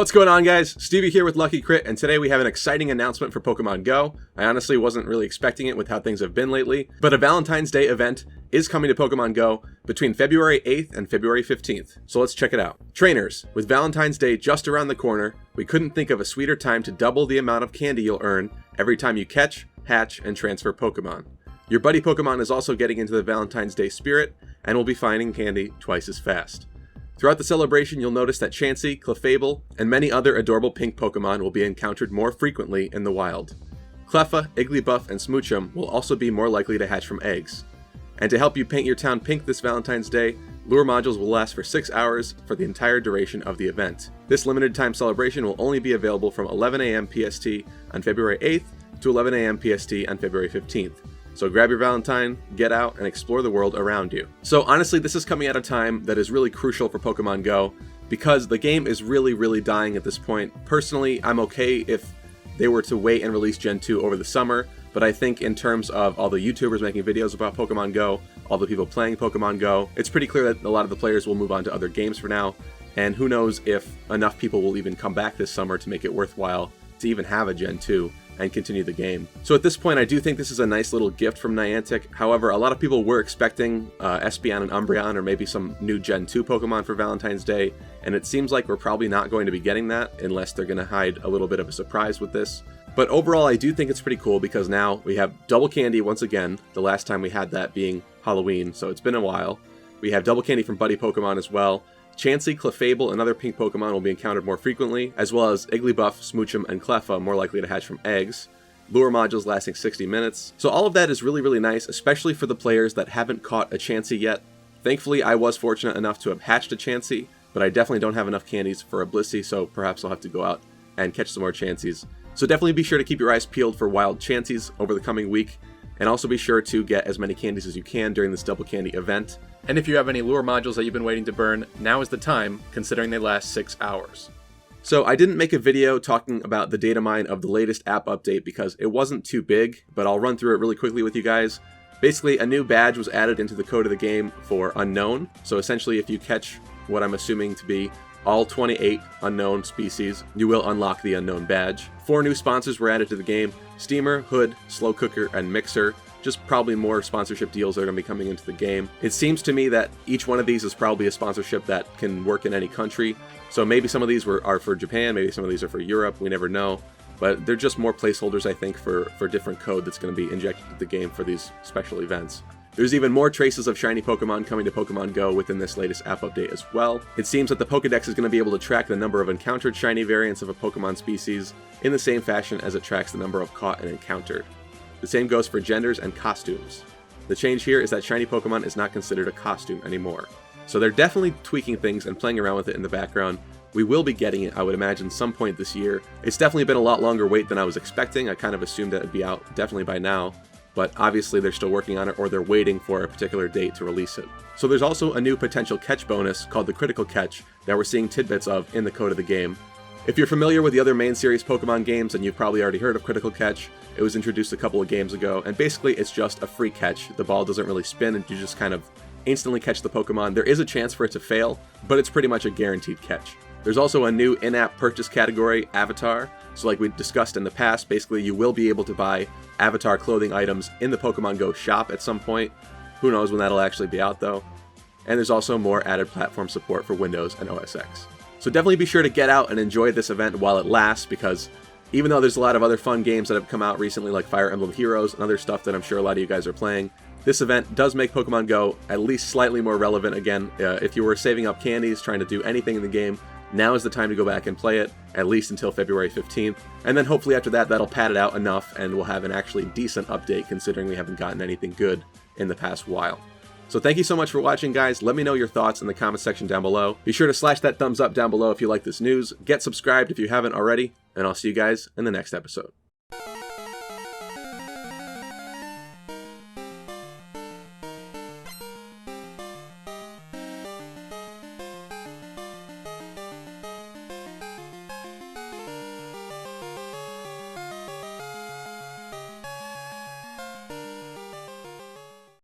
What's going on, guys? Stevie here with Lucky Crit, and today we have an exciting announcement for Pokemon Go. I honestly wasn't really expecting it with how things have been lately, but a Valentine's Day event is coming to Pokemon Go between February 8th and February 15th, so let's check it out. Trainers, with Valentine's Day just around the corner, we couldn't think of a sweeter time to double the amount of candy you'll earn every time you catch, hatch, and transfer Pokemon. Your buddy Pokemon is also getting into the Valentine's Day spirit, and will be finding candy twice as fast. Throughout the celebration, you'll notice that Chansey, Clefable, and many other adorable pink Pokemon will be encountered more frequently in the wild. Cleffa, Igglybuff, and Smoochum will also be more likely to hatch from eggs. And to help you paint your town pink this Valentine's Day, lure modules will last for 6 hours for the entire duration of the event. This limited time celebration will only be available from 11 a.m. PST on February 8th to 11 a.m. PST on February 15th. So grab your Valentine, get out, and explore the world around you. So honestly, this is coming at a time that is really crucial for Pokemon Go, because the game is really dying at this point. Personally, I'm okay if they were to wait and release Gen 2 over the summer, but I think in terms of all the YouTubers making videos about Pokemon Go, all the people playing Pokemon Go, it's pretty clear that a lot of the players will move on to other games for now, and who knows if enough people will even come back this summer to make it worthwhile to even have a Gen 2. And continue the game. So at this point, I do think this is a nice little gift from Niantic. However, a lot of people were expecting Espeon and Umbreon, or maybe some new Gen 2 Pokemon for Valentine's Day, and it seems like we're probably not going to be getting that unless they're going to hide a little bit of a surprise with this. But overall, I do think it's pretty cool because now we have double candy once again, the last time we had that being Halloween, so it's been a while. We have double candy from Buddy Pokemon as well. Chansey, Clefable, and other pink Pokemon will be encountered more frequently, as well as Igglybuff, Smoochum, and Cleffa more likely to hatch from eggs. Lure modules lasting 60 minutes. So all of that is really nice, especially for the players that haven't caught a Chansey yet. Thankfully, I was fortunate enough to have hatched a Chansey, but I definitely don't have enough candies for a Blissey, so perhaps I'll have to go out and catch some more Chanseys. So definitely be sure to keep your eyes peeled for wild Chanseys over the coming week, and also be sure to get as many candies as you can during this double candy event. And if you have any lure modules that you've been waiting to burn, now is the time, considering they last 6 hours. So I didn't make a video talking about the data mine of the latest app update because it wasn't too big, but I'll run through it really quickly with you guys. Basically, a new badge was added into the code of the game for unknown. So essentially, if you catch what I'm assuming to be all 28 unknown species, you will unlock the unknown badge. 4 new sponsors were added to the game: Steamer, Hood, Slow Cooker, and Mixer. Just probably more sponsorship deals that are going to be coming into the game. It seems to me that each one of these is probably a sponsorship that can work in any country. So maybe some of these are for Japan, maybe some of these are for Europe, we never know. But they're just more placeholders, I think, for different code that's going to be injected into the game for these special events. There's even more traces of shiny Pokemon coming to Pokemon Go within this latest app update as well. It seems that the Pokédex is going to be able to track the number of encountered shiny variants of a Pokemon species in the same fashion as it tracks the number of caught and encountered. The same goes for genders and costumes. The change here is that shiny Pokemon is not considered a costume anymore. So they're definitely tweaking things and playing around with it in the background. We will be getting it, I would imagine, some point this year. It's definitely been a lot longer wait than I was expecting. I kind of assumed that it'd be out definitely by now, but obviously they're still working on it, or they're waiting for a particular date to release it. So there's also a new potential catch bonus called the Critical Catch that we're seeing tidbits of in the code of the game. If you're familiar with the other main series Pokemon games, then you've probably already heard of Critical Catch. It was introduced a couple of games ago, and basically it's just a free catch. The ball doesn't really spin, and you just kind of instantly catch the Pokemon. There is a chance for it to fail, but it's pretty much a guaranteed catch. There's also a new in-app purchase category, Avatar. So like we discussed in the past, basically you will be able to buy Avatar clothing items in the Pokemon Go shop at some point. Who knows when that'll actually be out though. And there's also more added platform support for Windows and OS X. So definitely be sure to get out and enjoy this event while it lasts, because even though there's a lot of other fun games that have come out recently like Fire Emblem Heroes and other stuff that I'm sure a lot of you guys are playing, this event does make Pokemon Go at least slightly more relevant again. If you were saving up candies, trying to do anything in the game, now is the time to go back and play it, at least until February 15th. And then hopefully after that, that'll pad it out enough and we'll have an actually decent update, considering we haven't gotten anything good in the past while. So thank you so much for watching, guys. Let me know your thoughts in the comment section down below. Be sure to slash that thumbs up down below if you like this news. Get subscribed if you haven't already, and I'll see you guys in the next episode.